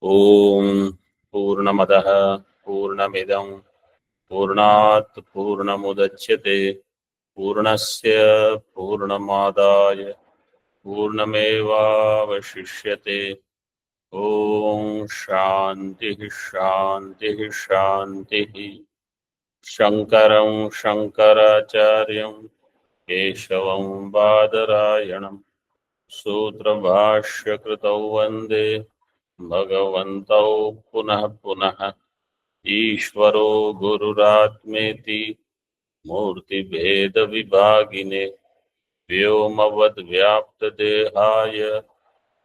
ओम पूर्णमदः पूर्णमिदं पूर्णात् पूर्णमुदच्यते पूर्णस्य पूर्णमादाय पूर्णमेवावशिष्यते। ओम शांति शांति शांति। शंकरं शंकराचार्यं केशवं बादरायणं सूत्रभाष्यकृतौ वन्दे भगवन्तौ पुनः पुनः। ईश्वरो गुरुरात्मेति मूर्तिभेदविभागिने व्योमवद्व्याप्तदेहाय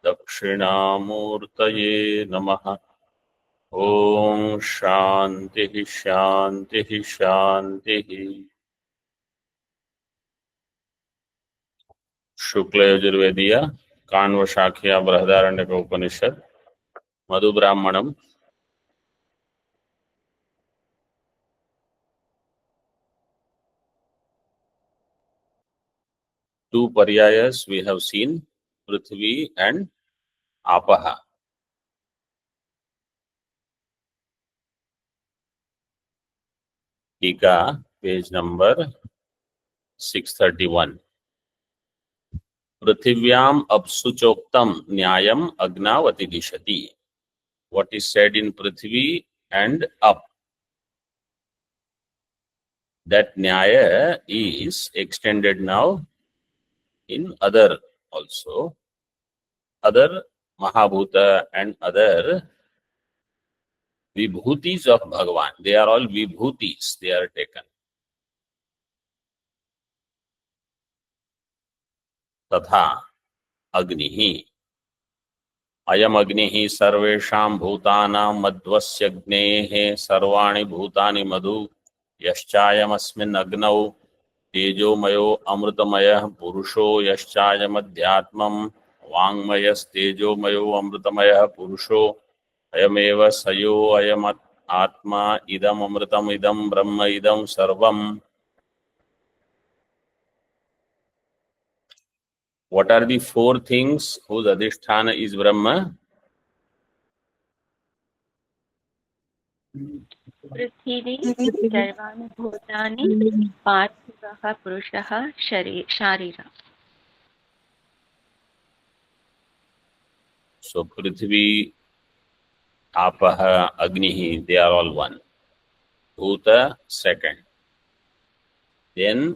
दक्षिणामूर्तये नमः। ओम शांति शांति शांति। शुक्ल यजुर्वेदीय Kanva शाख्या Brihadaranyaka Upanishad मधुब्राह्मणम 2 पर्यायस we have seen Prithvi and Apaha. टीका page number 631। पृथिव्याम अपसुचोक्तम न्यायम अग्नावति दिशति। What is said in Prithvi and up, that nyaya is extended now in other also, other Mahabhuta and other Vibhutis of Bhagavan. They are all Vibhutis, they are taken. तथा अग्निः अयम अग्निः सर्वेषां भूतानां मध्वस्यग्नेः सर्वाणि भूतानि मधु यश्चायमस्मिन् अग्नौ तेजोमयो अमृतमयः पुरुषो यश्चायमध्यात्मं वाङ्मयस्तेजोमयो अमृतमयः पुरुषो अयमेव सयो अयम आत्मा इदम अमृतम इदम ब्रह्म इदम सर्वम। What are the 4 things whose adhisthana is Brahma? पृथिवी सर्वाणि भूतानि पार्थिवः पुरुषः शारीरः। So Prithvi, Apaha, Agnihi, they are all one. Bhuta second. Then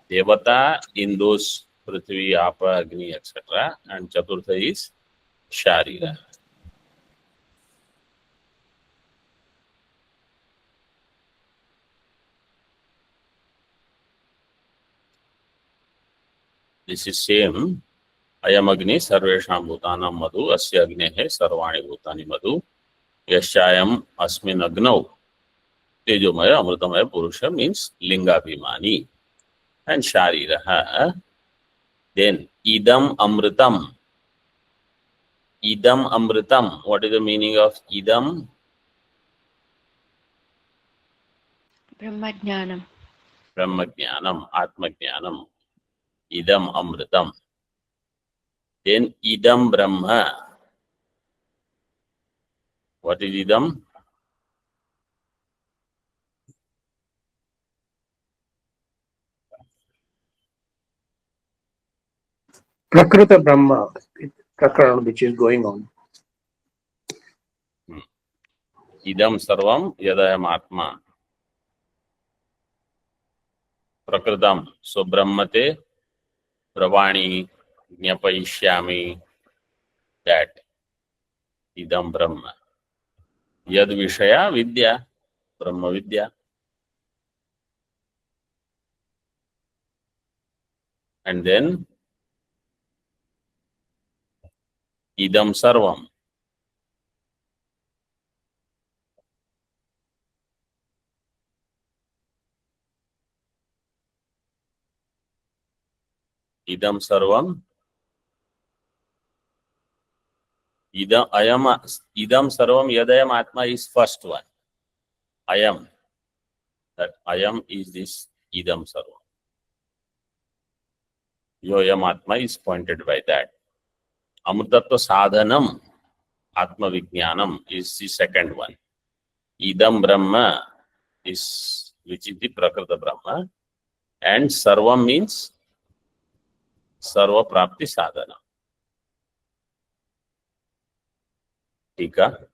Devata in those Prithvi, Apa, Agni, etc. And Chaturtha is Sharira. This is same. अयम अग्नि सर्वेषां भूतानां मधु अस्य अग्नेः सर्वाणि भूतानि मधु यश्चायम अस्मिन् अग्नौ तेजोमय अमृतमय पुरुष means लिंगाभिमानी and शारीरः. Then idam amritam. Idam amritam. What is the meaning of idam? ब्रह्मज्ञानम्। Brahmajnanam, Atmajnanam. Idam amritam. Then idam brahma. What is idam? Prakrita Brahma, Prakran, which is going on. Idam sarvam yadayam atma. Prakritam. So brahmate pravani jnapayishyami. That idam brahma. Yad vishaya vidya. Brahma vidya. And then idam sarvam. Idam sarvam. Idam sarvam yadayam atma is first one. Ayam. That ayam is this idam sarvam. Yoyam atma is pointed by that. Amritattva sadhanam. Atma Vijnanam is the second one. Idam Brahma is, which is the Prakrita Brahma, and Sarvam means Sarva Prapti Sadhana. Tika.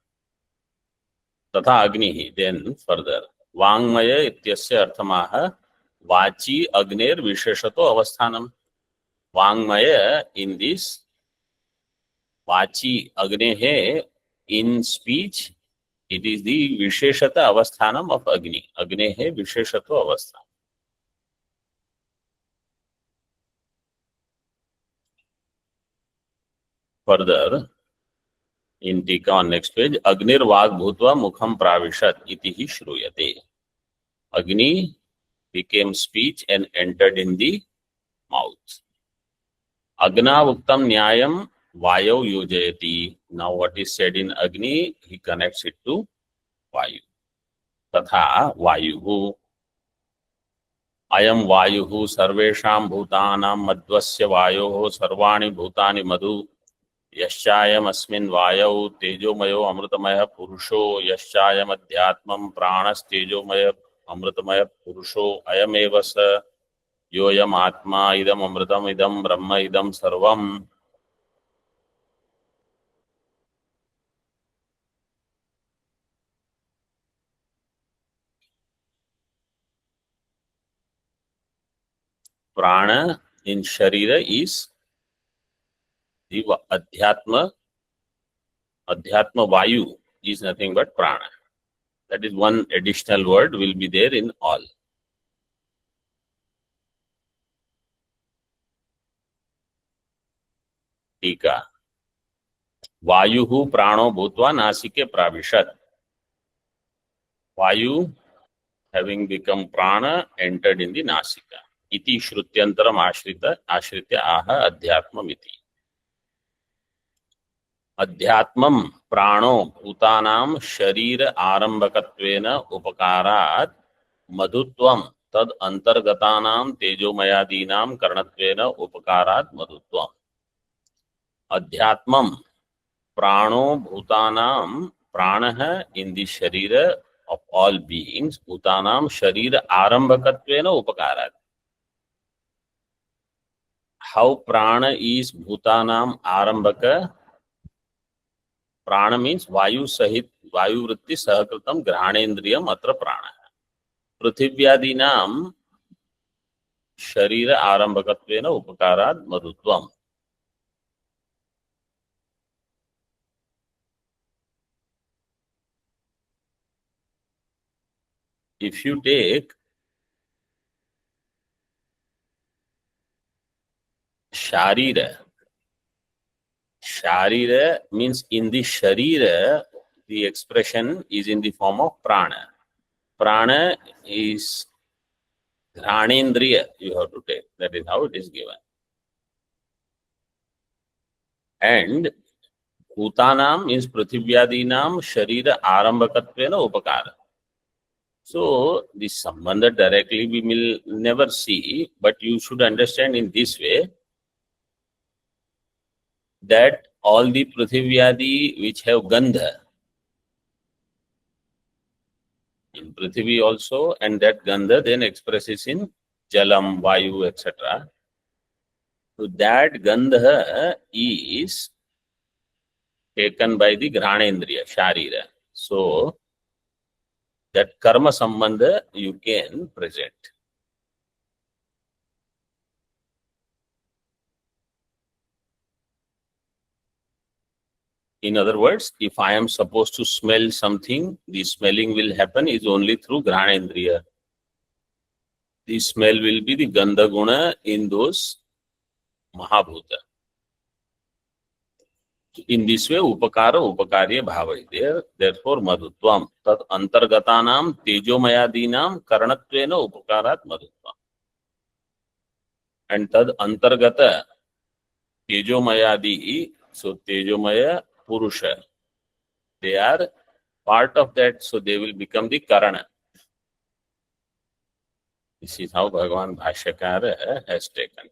तथा अग्नि ही. Then further, वांग्मय इत्यस्य अर्थमाह वाची अग्नेर विशेषतो अवस्थानम. वांग्मय in this, वाची अग्ने है in speech, it is the विशेषता अवस्थानम of अग्नि. अग्ने है विशेषतो अवस्थान. Further, in टीका on next page, अग्निर वाग भूत्वा मुखम प्राविशत इति ही श्रूयते. Agni became speech and entered in the mouth. Agnavuktam nyayam vayo yojayati. Now what is said in Agni, he connects it to Vayu. Tatha Vayuhu. Ayam Vayuhu sarvesham bhutanam madhvasya vayoho sarvani bhutani madhu. यश्चायम अस्मिन् वायौ तेजोमयो अमृतमय पुरुषो यश्चायम अध्यात्मं प्राणस्तेजोमय अमृतमय पुरुषो अयमेव स योऽयम् आत्मा इदम् अमृतम् इदं ब्रह्म इदं सर्वम्. प्राण in sharira is the adhyatma. Adhyatma vayu is nothing but prana. That is one additional word will be there in all. टीका. वायुः प्राणो भूत्वा नासिके प्राविशत. Vayu having become prana entered in the nasika. Iti shrutyantaram ashritya aha adhyatmam iti. अध्यात्मम प्राणो भूतानाम शरीर आरंभकत्वेन उपकारात् मधुत्वम तद अंतर्गतानाम तेजोमयादीनाम करणत्वेन उपकारात् मधुत्वम. अध्यात्मम प्राणो भूतानाम प्राणः in the शरीर of all beings. भूतानाम शरीर आरंभकत्वेन उपकारात्. How prana is bhutanam arambhaka? प्राण मीन्स वायु सहित वायु वृत्ति सहकृतम ग्रहणेन्द्रियम अत्र प्राण. पृथिव्यादीनां शरीर आरंभकत्वेन उपकारात् मधुत्वम. If you take sharira, sharira means in the sharira, the expression is in the form of prana. Prana is granendriya, you have to take. That is how it is given. And bhutanam means prithivyaadinam sharira arambhakatvena upakara. So this sambandha directly we will never see, but you should understand in this way that all the Prithviadi which have Gandha, in Prithvi also, and that Gandha then expresses in Jalam, Vayu, etc. So that Gandha is taken by the Granendriya, Sharira. So that Karma Sambandha you can present. In other words, if I am supposed to smell something, the smelling will happen is only through Granendriya. The smell will be the Gandha Guna in those Mahabhuta. In this way, Upakara, Upakarya Bhava is there. Therefore, Madhutvam. Tat Antargatanam Tejomayadinam Karanattvena Upakarat Madhutvam. And Tad Antargata Tejomayadi, so Tejomaya Purusha, they are part of that, so they will become the Karana. This is how Bhagavan Bhashyakara has taken.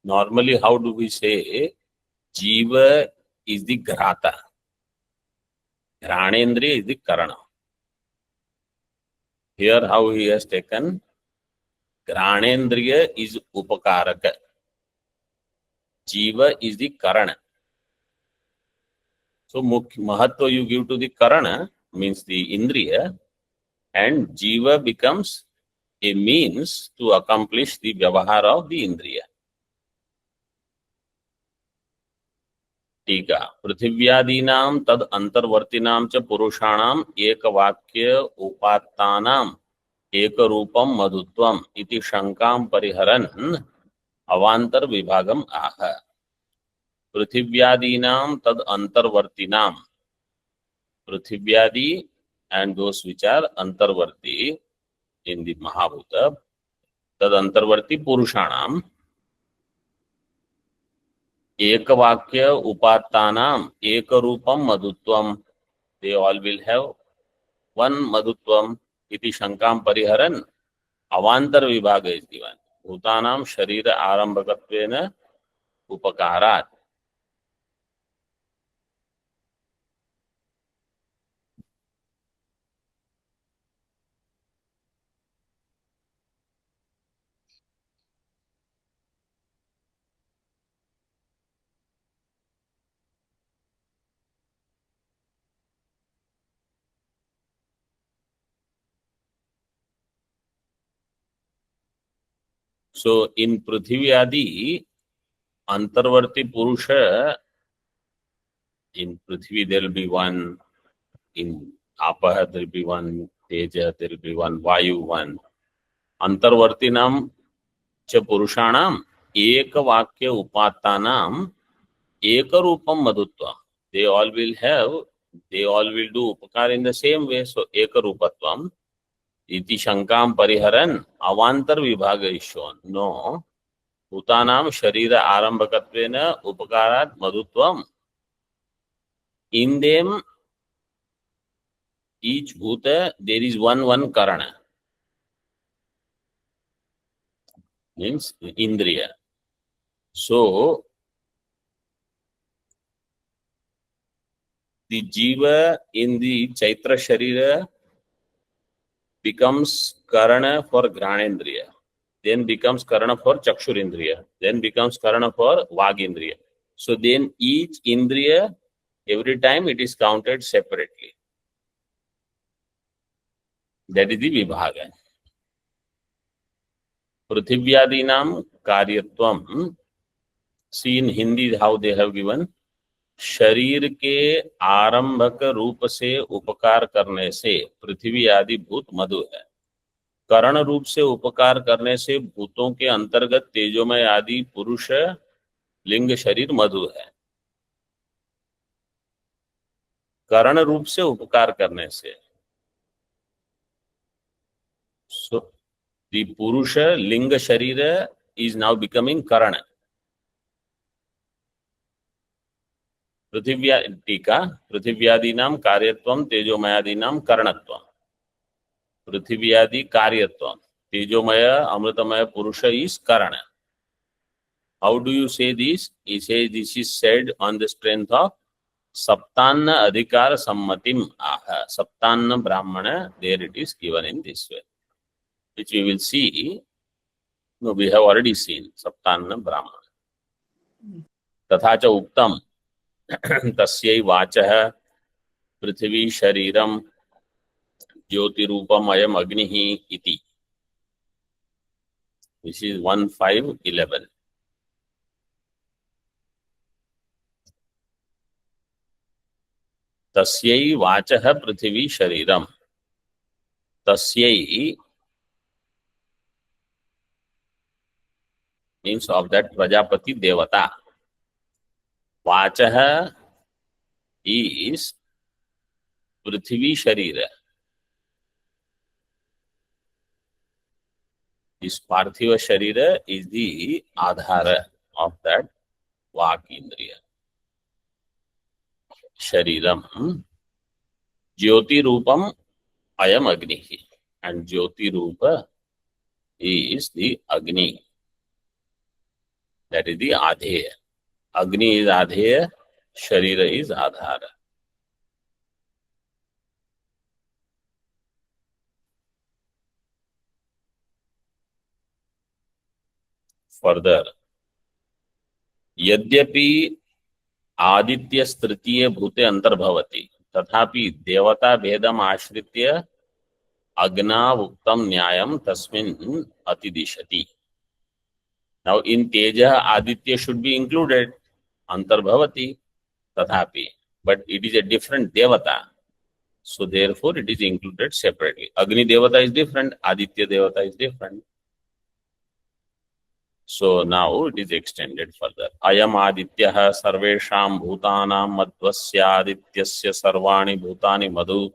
Normally, how do we say Jiva is the Grata, Granendriya is the Karana. Here, how he has taken Granendriya is Upakaraka, Jiva is the Karana. So, Mahatva you give to the Karana, means the Indriya, and Jiva becomes a means to accomplish the Vyavahara of the Indriya. टीका पृथिव्यादीनां तद अंतर्वर्तिनां च पुरुषाणाम् एक वाक्य उपात्तानाम् एक रूपम मधुत्वम इति शंकां परिहरन् अवांतर विभागम आह पृथिव्यादीनां तद अंतर्वर्तिनां पृथिव्यादि and those which are antarvarti in the Mahabhuta tad antarvarti purushanam एक वाक्य उपात्तानाम एक रूपम मधुत्वम they all will have one मधुत्वम इति शंकाम परिहरन् अवांतर विभाग is given भूतानाम शरीर आरंभकत्वेन उपकारात्. So in Prithvi Adi, Antarvarti Purusha, in Prithvi there will be one, in Apaha there will be one, Teja there will be one, Vayu one. Antarvartinam cha Purushanam, Eka Vakya Upattanam, Eka Rupam Madhutvam. They all will do upakar in the same way. So Eka Rupatvam. इति शंकां परिहरन् अवांतर विभाग is shown. No, भूतानां शरीर आरंभकत्वेन उपकारात् मधुत्वम. In them, each bhuta there is one karana, means indriya. So the jiva in the chaitra sharira becomes karana for Granendriya, then becomes karana for Chakshurindriya, then becomes karana for Vagindriya. So then each Indriya, every time it is counted separately. That is the Vibhaga. Prithivyaadinam Karyatvam. See in Hindi how they have given. शरीर के आरंभक रूप से उपकार करने से पृथ्वी आदि भूत मधु है. करण रूप से उपकार करने से भूतों के अंतर्गत तेजोमय आदि पुरुष लिंग शरीर मधु है. करण रूप से उपकार करने से, so the purusha linga sharira is now becoming karana. पृथिव्या टीका पृथिव्यादीनां कार्यत्वं तेजोमयादीनां करणत्वं. पृथिव्यादि कार्यत्वं, तेजोमय अमृतमय पुरुष is karana. How do you say this? He says this is said on the strength of saptanna adhikar sammatim aha. Saptanna brahmana, there it is given in this way, which we will see. No, we have already seen saptanna brahmana. तथा च उक्तम तस्यै वाचः पृथ्वी शरीरम ज्योतिरूपम अयम अग्निः इति. This is 1.5.11. तस्यै वाचः पृथ्वी शरीरम. तस्यै means of that Prajapati Devata. Vachaha is Prithvi Sharira. This Parthiva Sharira is the Adhara of that Vak Indriya. Shariram. Jyoti Rupam Ayam Agnihi. And Jyoti Rupa is the Agni. That is the adheya. Agni is adheya, Sharira is adhara. Further, यद्यपि आदित्य तृतीय भूते अंतर्भवति तथापि देवता भेदम आश्रित्य अग्ना उक्तम न्यायम तस्मिन् अतिदिशति. Now in Teja, Aditya should be included, Antarbhavati, Tathapi, but it is a different Devata. So therefore it is included separately. Agni Devata is different, Aditya Devata is different. So now it is extended further. Ayam Adityah sarvesham bhutanam madhvasya adityasya sarvani bhutani madhu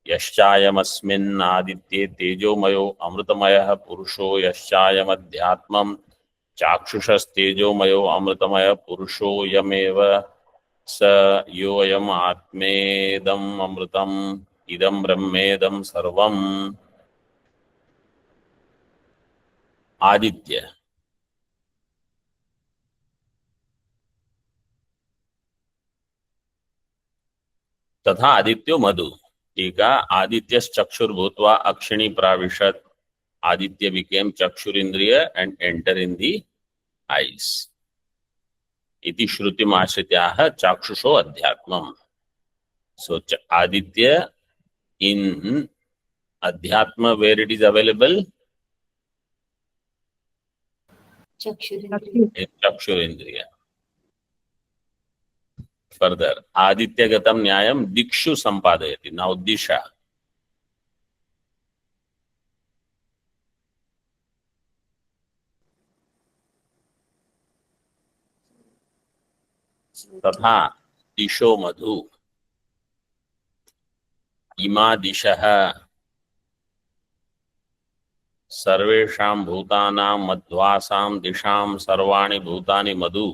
यश्चायम अस्मिन् आदित्ये तेजोमयो अमृतमयः पुरुषो यश्चायम अध्यात्मं चाक्षुषस्तेजोमयो अमृतमय पुरुषो यमेव स योऽयम् आत्मेदम् अमृतम् इदं ब्रह्मेदं सर्वम्. आदित्य तथा आदित्यो मधु. टीका आदित्यश्चक्षुर्भूत्वा अक्षिणी प्राविशत. Aditya became Chakshurindriya and enter in the eyes. Iti Shruti Mashrityaha Chakshusho Adhyatmam. So Aditya in Adhyatma, where it is available? In Chakshurindriya. Further, Aditya Gatam Nyayam Dikshu Sampadayati. Now Disha. तथा दिशो मधु. इमा दिशः सर्वेषां भूतानां मध्वासां दिशां सर्वाणि भूतानि मधु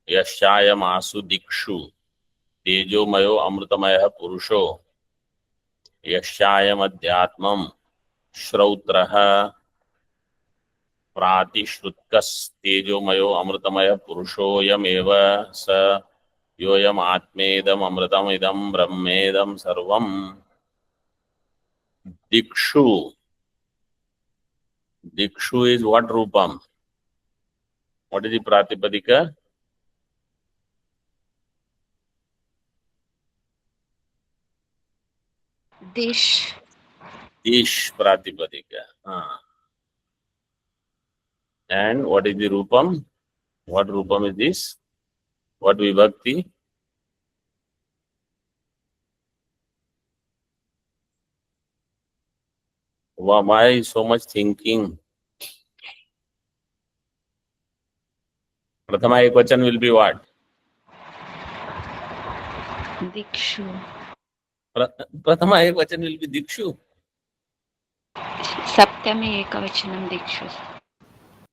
यश्चायमासु दिक्षु तेजोमयो अमृतमयः पुरुषो यश्चायमध्यात्मं श्रौत्रः प्रातिश्रुतकस्तेजोमयो अमृतमयः पुरुषोऽयमेव स योऽयम् आत्मेदम् अमृतम् इदं ब्रह्मेदं सर्वम्. दिक्षु. Dikshu is what Rupam? What is the Pratipadika? Dish. Dish Pratipadika. And what is the Rupam? What Rupam is this? What Vibhakti? Why so much thinking? Prathama Ekvachan will be what? Dikshu. Prathama Ekvachan will be Dikshu. Saptami Ekavachanam Dikshu.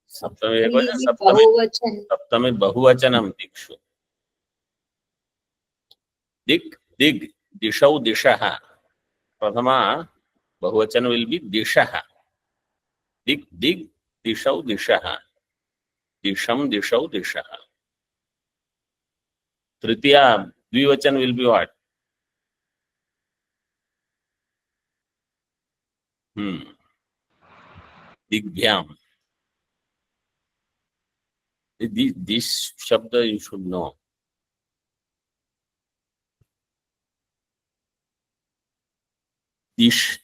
Saptami Ekvachan. Saptami Bahuvachanam Dikshu. Dig. Dishau Dishaha. Prathama Bahuvachan will be Dishaha. Dig, Dishau Dishaha. Disham, Dishau Dishaha. Tritiya Dvivachan will be what? Digbhyam. This Shabda you should know. Dish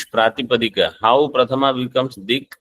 Pratipadika. How Prathama becomes Dik?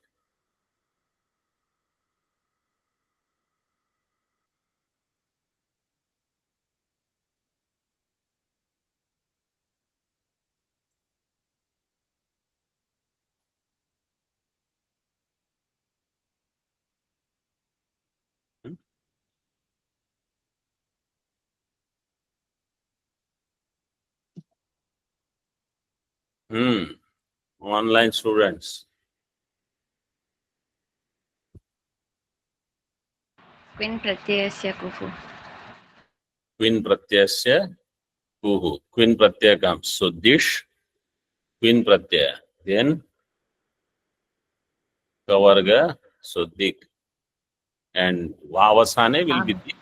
Online students. Quin Pratyayasya Kuhu. Quin Pratyasya Kuhu. Quin Pratyaya comes. So Dish, Quin Pratyaya. Then Kavarga, so Dik. and Vavasane will be Dik.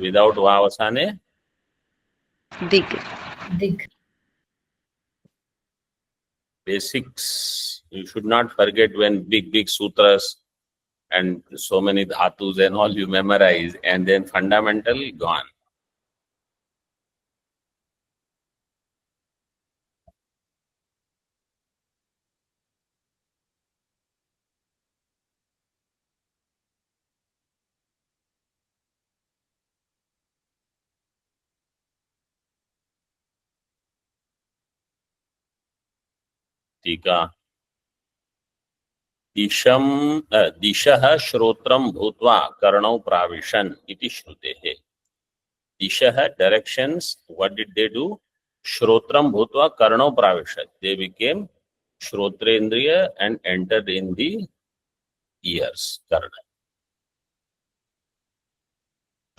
Without Vavasane, Dig. Dig. basics. You should not forget when big sutras and so many dhatus and all you memorize, and then fundamental gone. टीका दिशः श्रोत्रं भूत्वा कर्णौ provision इति श्रुतेः. दिशः directions, what did they do? Shrotram bhutva karnau pravishat. They became Shrotrendriya and entered in the ears. Karna.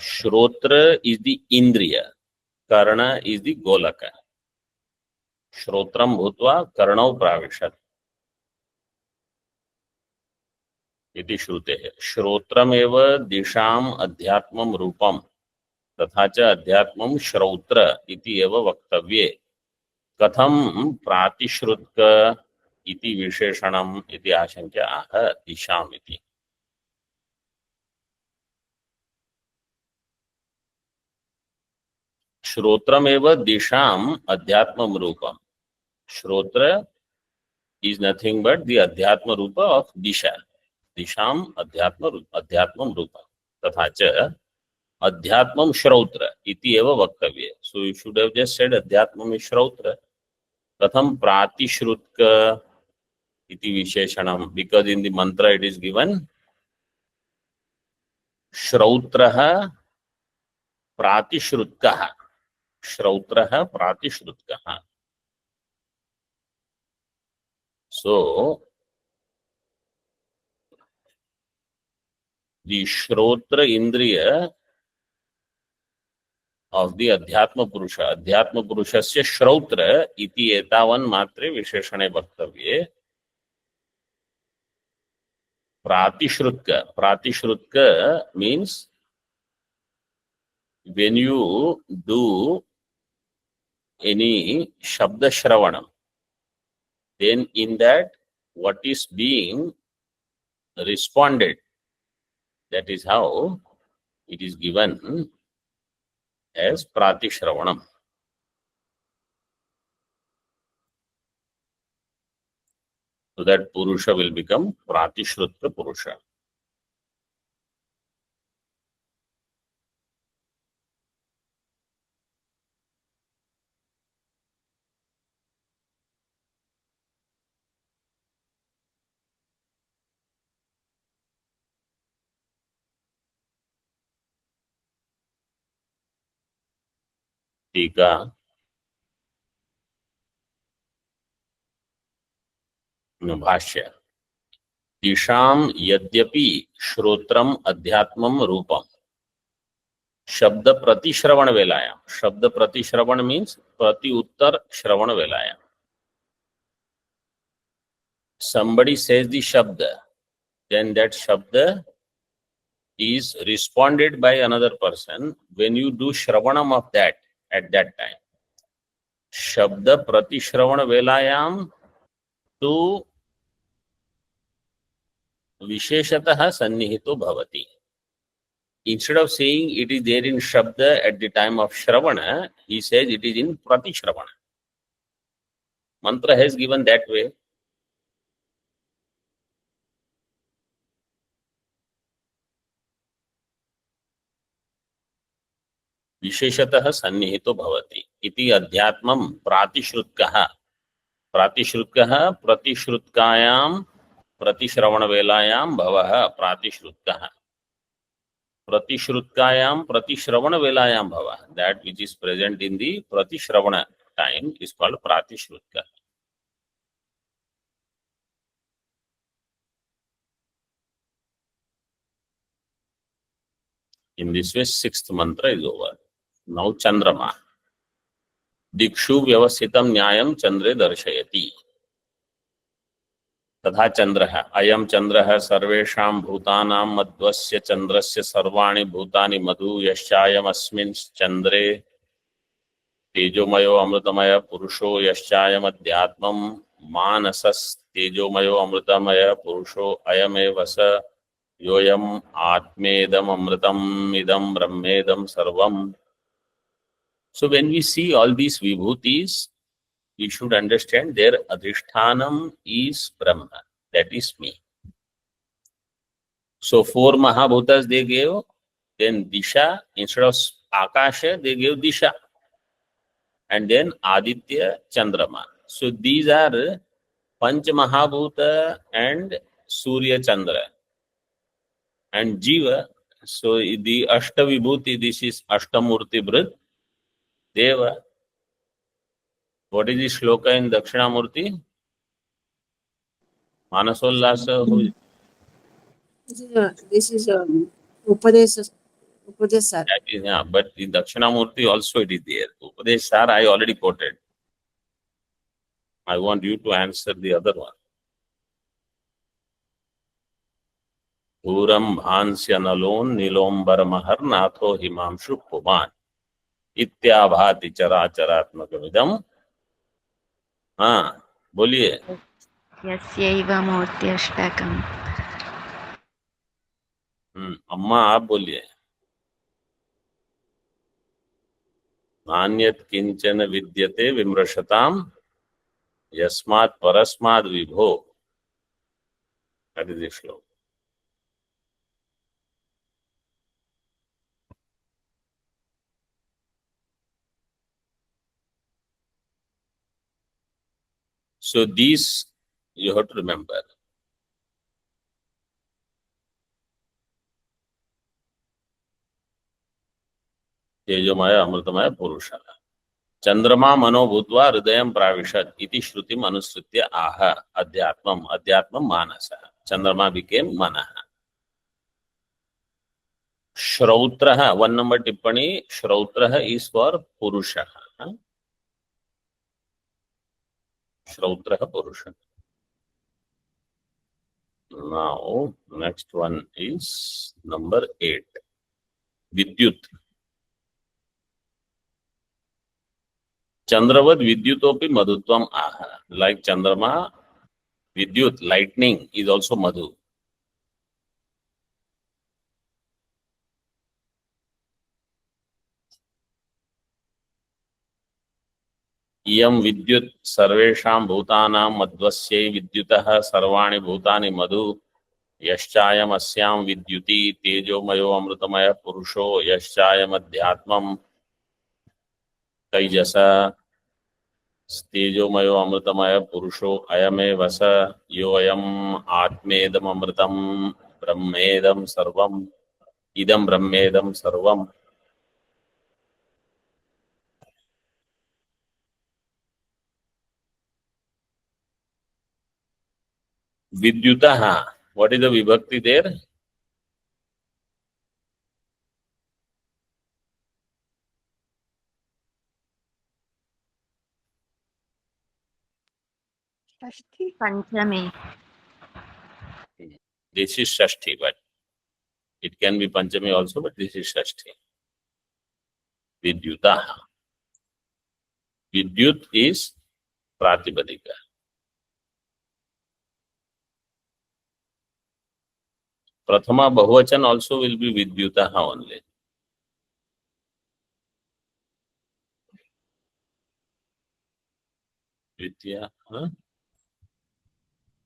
Shrotra is the Indriya. Karna is the Golaka. Shrotram bhutva karnau pravishat. इति श्रुतेः. श्रोत्रमेव दिशाम् अध्यात्मं रूपम् तथा च अध्यात्मं श्रौत्र इति एव वक्तव्ये. कथं प्रातिश्रुतक इति विशेषणम् इति आशंक्य आह दिशाम् इति. श्रोत्रमेव दिशाम् अध्यात्मं रूपम्. श्रोत्र is nothing but the अध्यात्म रूप of दिशा. दिशाम् अध्यात्मं रूपम् तथा च अध्यात्मं श्रौत्र इति एव वक्तव्ये. So you should have just said अध्यात्मं is श्रौत्र. कथं प्रातिश्रुतक इति विशेषणम्, because in the mantra it is given श्रौत्रः प्रातिश्रुतकः. श्रौत्रः प्रातिश्रुतकः. So the Shrotra Indriya of the Adhyatma Purusha, Adhyatma Purushasya Shrotra iti etavan matre visheshane vaktavye. Pratishrutka. Pratishrutka means when you do any Shabda Shravanam, then in that what is being responded, that is how it is given as Pratishravanam. So that Purusha will become Pratishrutka Purusha. टीका भाष्य. दिशां यद्यपि श्रोत्रम अध्यात्मम रूपम शब्द प्रतिश्रवण वेलायां. शब्द प्रतिश्रवण means प्रति उत्तर श्रवण वेलायां. Somebody says the shabda, then that shabda is responded by another person when you do shravanam of that at that time. Shabda pratishravan velayam tu visheshatah sannihito bhavati. Instead of saying it is there in shabda at the time of shravana, he says it is in pratishravana. Mantra has given that way. विशेषतः सन्निहितो भवति इति अध्यात्मं प्रातिश्रुतकः. प्रातिश्रुतकः प्रतिश्रुतकायां प्रतिश्रवणवेलायां भवः प्रातिश्रुतकः. प्रतिश्रुतकायां प्रतिश्रवणवेलायां भवः, that which is present in the प्रतिश्रवण time is called प्रातिश्रुतकः. In this way, sixth mantra is over. Now Chandrama. Dikshu vyavasitam nyayam chandre darshayati. तथा चंद्रः अयं चंद्रः सर्वेषां भूतानां मध्वस्य चंद्रस्य सर्वाणि भूतानि मधु यश्चायमस्मिन् चंद्रे तेजोमयो अमृतमय पुरुषो यश्चायमध्यात्मं मानसस्तेजोमयो अमृतमय पुरुषो अयमेव स योऽयम् आत्मेदम् अमृतम् इदं ब्रह्मेदं सर्वम्. So when we see all these vibhutis, we should understand their adhishthanam is Brahma, that is me. So 4 Mahabhutas they gave, then Disha, instead of Akasha, they gave Disha. And then Aditya, Chandrama. So these are Panch Mahabhuta and Surya Chandra. And Jiva, so the Ashta Vibhuti, this is Ashtamurti Brit, Deva. What is the shloka in Dakshinamurti? Manasollasa. This is Upadesha. That is, yeah, but in Dakshinamurti also it is there. Upadeshar I already quoted. I want you to answer the other one. Puram bhansya nalon nilombar mahar natho himamshu puman इत्याभाति चराचरात्मकमिदं. हाँ बोलिए. यस्यैव मूर्त्यष्टकम् अम्मा आप बोलिए. नान्यत् किंचन विद्यते विमृशताम यस्मात् परस्माद् विभो. That is the श्लोक. So these you have to remember. तेजोमय अमृतमय पुरुष चंद्रमा मनो भूत्वा हृदयं प्राविशत् इति श्रुतिम अनुसृत्य आह अध्यात्मम अध्यात्मम मानसः. चंद्रमा became मनः. श्रौत्रः 1 number टिप्पणी. श्रौत्रः is for पुरुषः. श्रौत्रः पुरुषः. Now next one is number 8. विद्युत. चंद्रवद विद्युतोपि मधुत्वम आह. Like Chandrama, Vidyut, lightning is also Madhu. इयं विद्युत सर्वेषां भूतानां मध्वस्यै विद्युतः सर्वाणि भूतानि मधु यश्चायम् अस्यां विद्युति तेजोमयो अमृतमय पुरुषो यश्चायमध्यात्मं तैजस तेजोमयो अमृतमय पुरुषो अयमेव स योऽयम् आत्मेदम् अमृतं ब्रह्मेदं सर्वम् इदं ब्रह्मेदं सर्वम्. Vidyutah, what is the vibhakti there? पंचमे. This is Shashti, but it can be Panchami also, but this is Shashti. Vidyutah. Vidyut is Pratipadika. Prathama Bahuvachan also will be Vidyutah only. Dvitiya, huh?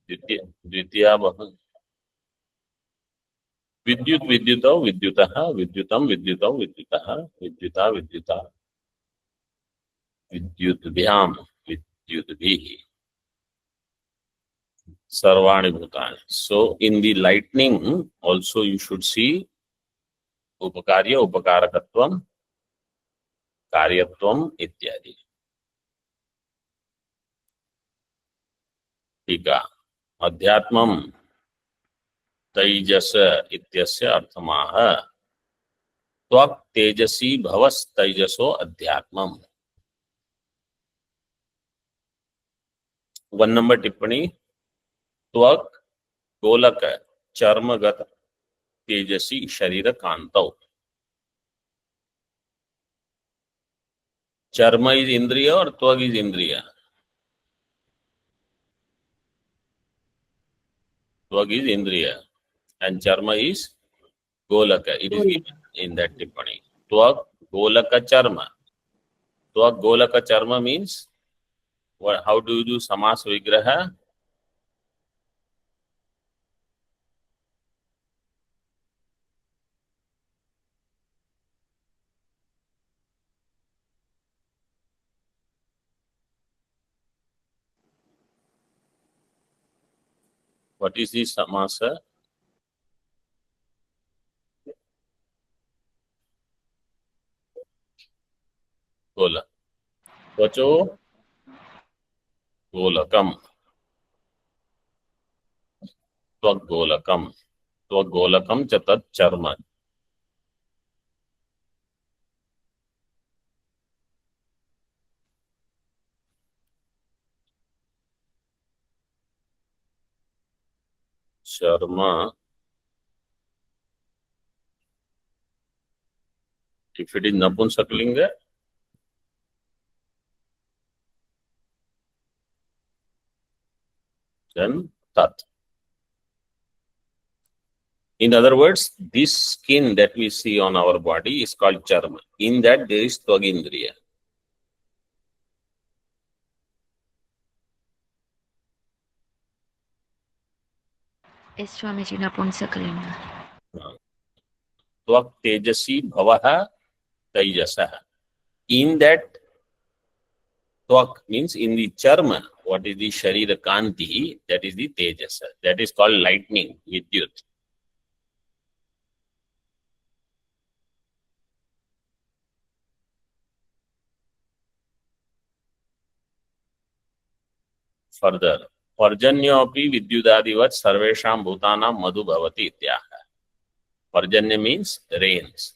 Dvitiya Bahu. Vidyut Vidyutau Vidyutah Vidyutam Vidyutau Vidyutah Vidyuta Vidyuta Vidyutbhyam Vidyutbhihi Sarvani Bhutani. So in the lightning also you should see Upakarya, Upakarakatvam, Karyatvam ityadi. टीका. अध्यात्मम तैजस इत्यस्य अर्थमाह. त्वक् Tejasi भवस् तैजसो अध्यात्मम. 1 number टिप्पणी. त्वक् गोलक चर्मगत तेजसी शरीर कांतौ. चर्म is इंद्रिय और त्वग is इंद्रिय. त्वग is इंद्रिय and charma is golaka. It is given in that tippani. Twag golaka charma. Twag golaka charma means what? How do you do samas vigraha? What is the samasa? Gola. Vacho golakam. Twag golakam. Twag golakam chatat charma. Charma. If it is Napunsaklinga, then tat. In other words, this skin that we see on our body is called charma. In that there is twagindriya. Yes, Swamiji, Napunsakalinga. Twag tejasi bhavaha tejasah. In that twag means in the charma, what is the sharira kanti, that is the tejasa. That is called lightning, vidyut. Further, parjanyopi vidyudadivat sarvesham bhutanam madhu bhavati ityaha. Parjanya means rains.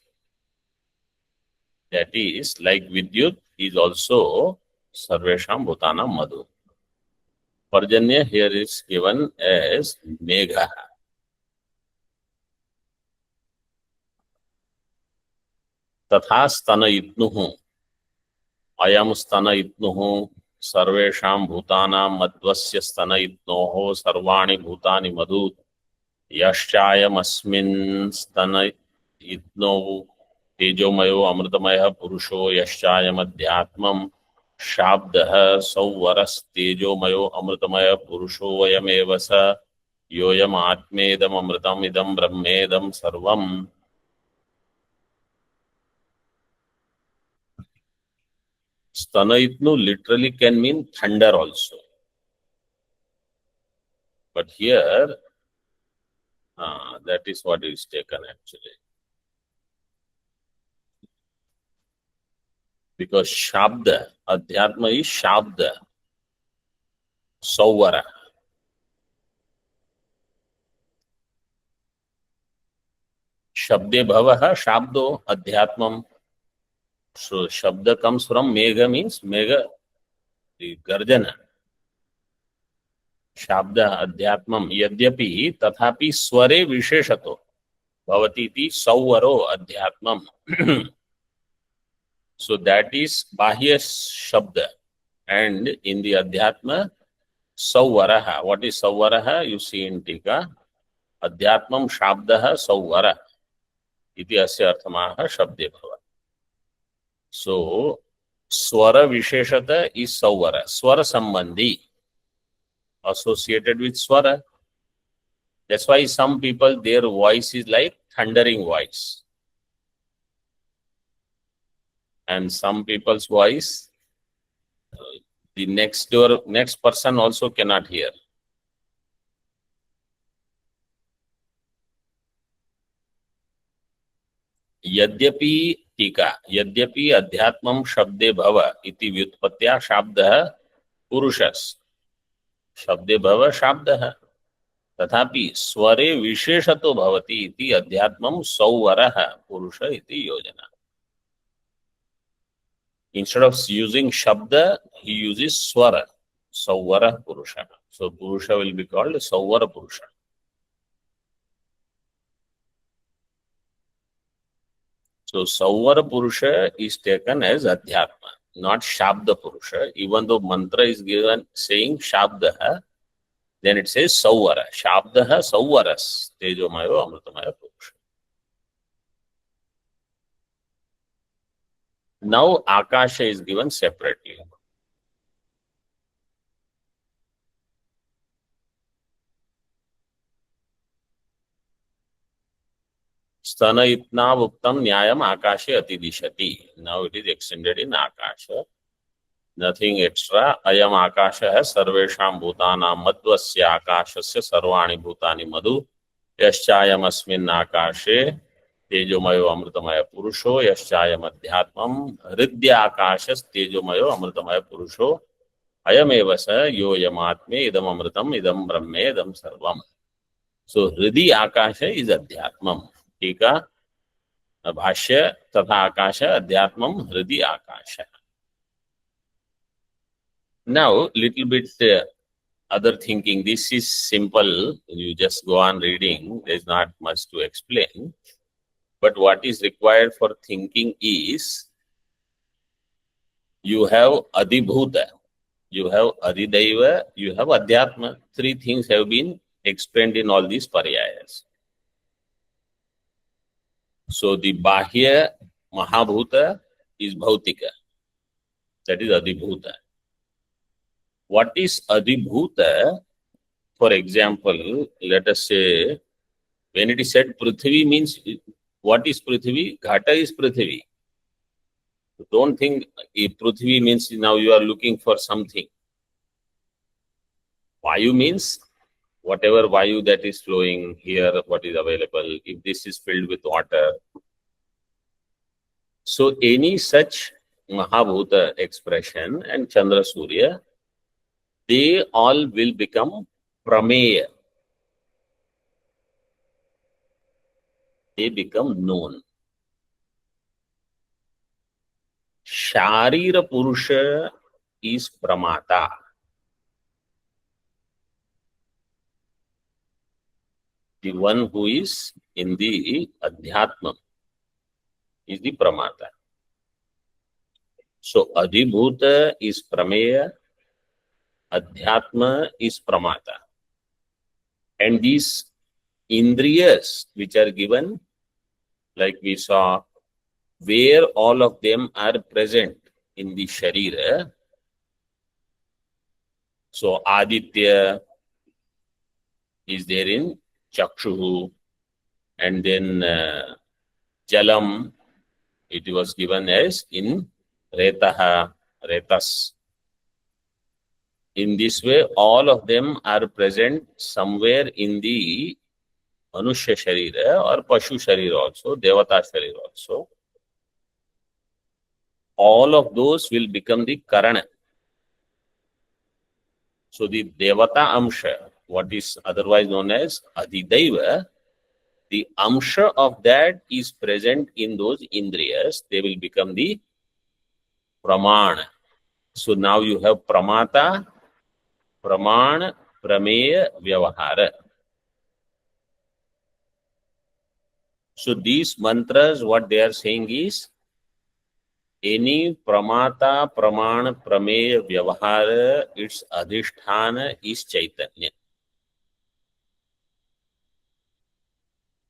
That is like vidyut is also sarvesham bhutanam madhu. Parjanya here is given as megha. तथा स्तन इत्नुः अयम स्तन इत्नुः सर्वेषां भूतानां मध्वस्य स्तन इत्नोः सर्वाणि भूतानि मधु यश्चायमस्मिन् स्तन इत्नो तेजोमयो अमृतमयः पुरुषो यश्चायमध्यात्मं शाब्दः सौवरस्तेजोमयो अमृतमयः पुरुषो वयमेव स योऽयम् आत्मेदम् अमृतम् इदं ब्रह्मेदं सर्वम्. Stanaitnu literally can mean thunder also. But here, that is what is taken actually. Because Shabda, Adhyatma is Shabda, Sauvara. Shabde Bhavaha, Shabdo, Adhyatmam. So Shabda comes from Megha means Megha, the Garjana. Shabda Adhyatmam Yadyapi Tathapi Sware Visheshato Bhavati iti Sauvaro Adhyatmam. So that is Bahya Shabda. And in the Adhyatma, Sauvaraha. What is Sauvaraha? You see in Tika. Adhyatmam Shabdaha Sauvara. Iti asya arthamaha Shabde Bhava. So, Swara Visheshata is Sauvara. Swara Sambandhi. Associated with Swara. That's why some people, their voice is like thundering voice. And some people's voice, the next person also cannot hear. Yadyapi टीका यद्यपि अध्यात्मं शब्दे भव इति व्युत्पत्त्या शाब्दः पुरुषस् शब्दे भव शाब्दः तथापि स्वरे विशेषतो भवति इति अध्यात्मं सौवरः पुरुष इति योजना. Instead of using shabda, he uses swara, sauvarah purusha. So Purusha will be called Sauvara Purusha. So Sauvara Purusha is taken as Adhyatma, not Shabda Purusha. Even though mantra is given saying Shabdaha, then it says Sauvara. Shabdaha Sauvaras. Tejomayo Amritamaya Purusha. Now Akasha is given separately. Sthana itna uktam nyayam akashe atidishati. Now it is extended in Akasha. Nothing extra. Ayam akasha hai sarvesham bhutanam madhvasya akashasya sarvani bhutani madhu. Yaschayam asmin akashe tejomayo amritamaya purusho. Yaschayam adhyatmam hridya akashas tejomayo amritamaya purusho. Ayam evasa yoyamatme idam amritam idam brahme idam sarvam. So hridi akasha is adhyatmam. टीका भाष्य तथा आकाश अध्यात्मम हृदय आकाश. Now little bit other thinking. This is simple. You just go on reading. There is not much to explain. But what is required for thinking is you have Adibhuta, you have Adidaiva, you have Adhyatma. Three things have been explained in all these paryayas. So the Bahya Mahabhuta is Bhautika. That is Adibhuta. What is Adibhuta? For example, let us say, when it is said Prithvi means, what is Prithvi? Ghata is Prithvi. Don't think if Prithvi means now you are looking for something. Vayu means whatever Vayu that is flowing here, what is available, if this is filled with water. So any such Mahabhuta expression and Chandra Surya, they all will become Prameya. They become known. Sharira Purusha is Pramata. The one who is in the Adhyatma is the Pramata. So Adhibhuta is Prameya, Adhyatma is Pramata. And these Indriyas which are given, like we saw, where all of them are present in the Sharira. So Aditya is there in Chakshuhu, and then Jalam, it was given as in Retaha, Retas. In this way, all of them are present somewhere in the Manushya Sharira or Pashu Sharira also, Devata Sharira also. All of those will become the Karana. So the Devata Amsha, what is otherwise known as Adhidaiva, the Amsha of that is present in those Indriyas. They will become the Pramana. So now you have Pramata, Pramana, Prameya, Vyavahara. So these mantras, what they are saying is, any Pramata, Pramana, Prameya, Vyavahara, its Adhisthana is Chaitanya.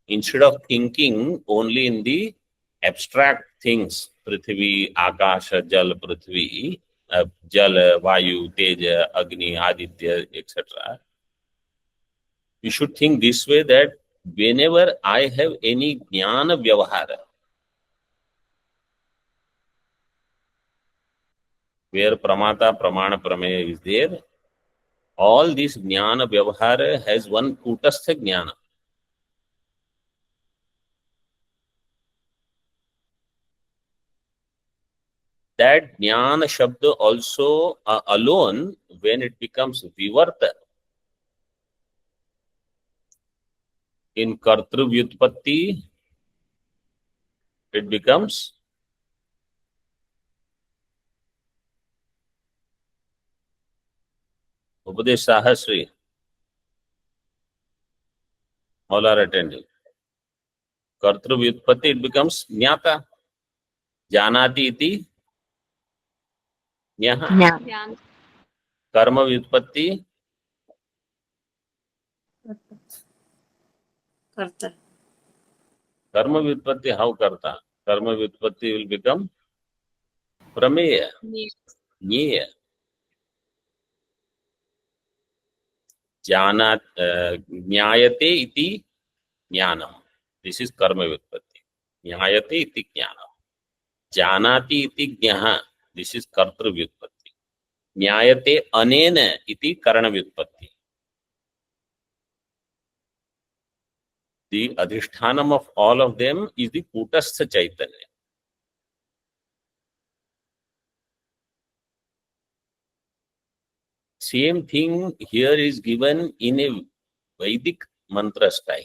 Instead of thinking only in the abstract things, Prithvi, Akasha, Jal, Prithvi, Jal, Vayu, Teja, Agni, Aditya, etc. You should think this way, that whenever I have any Jnana Vyavahara, where Pramata, Pramana, Prameya is there, all this Jnana Vyavahara has one Kutastha Jnana. That Jnana Shabda also alone, when it becomes Vivarta, in Kartru Vyutpatti, it becomes Upadesh Sahasri. All are attending. Kartru Vyutpatti, it becomes Jnata. Janati iti Jnaha. ज्ञान Karma Vyutpatti, Karta. Karma Vyutpatti, how Karta? Karma Vyutpatti will become Prameya, Jnaya. Jnayate iti Jnanam. This is Karma Vyutpatti. Jnayate iti Jnanam. Janati iti Jnaha. This is Kartru Vyutpatti. Jnayate anena iti Karana Vyutpatti. The adhishthanam of all of them is the Kutastha Chaitanya. Same thing here is given in a Vedic mantra style,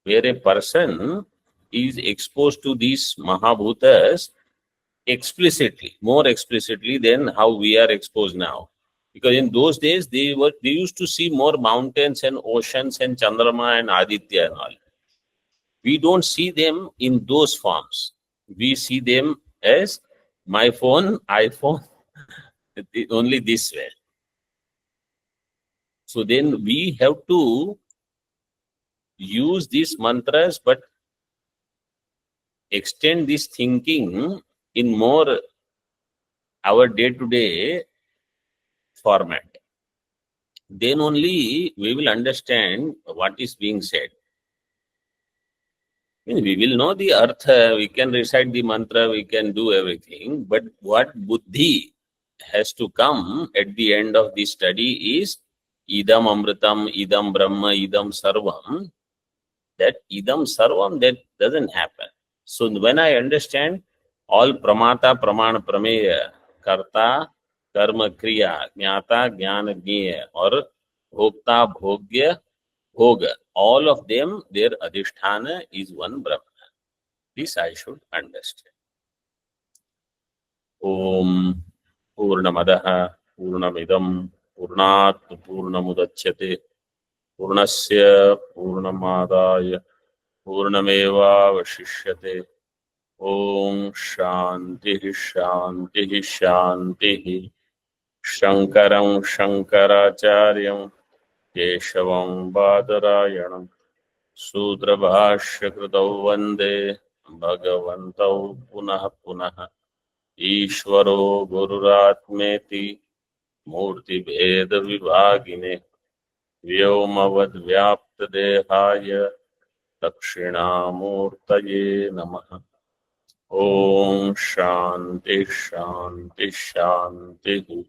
where a person is exposed to these Mahabhutas explicitly, more explicitly than how we are exposed now. Because in those days, they used to see more mountains and oceans and Chandrama and Aditya and all. We don't see them in those forms. We see them as my phone, iPhone, only this way. So then we have to use these mantras, but extend this thinking in more our day-to-day format. Then only we will understand what is being said. We will know the artha, we can recite the mantra, we can do everything, but what buddhi has to come at the end of the study is idam amritam, idam brahma, idam sarvam. That idam sarvam, that doesn't happen. So when I understand all pramata, pramana, prameya, karta, karma, kriya, jnata, jnana, jnaya, or bhokta, bhogya, bhoga, all of them, their adhisthana is one Brahman. This I should understand. Om Purnamadaha Purnamidam Purnat Purnamudachyate Purnasya Purnamadaya Purnameva Vashishyate. Om Shanti Shanti Shanti. Shankaram Shankaracharyam Keshavam Badarayanam Sudrabhashyakritau Vande Bhagavantau Punah Punah Ishvaro Gururatmeti Murti Bheda Vibhagine Vyomavad Vyapta Dehaya Dakshinamurtaye Namaha. Om Shanti Shanti Shanti.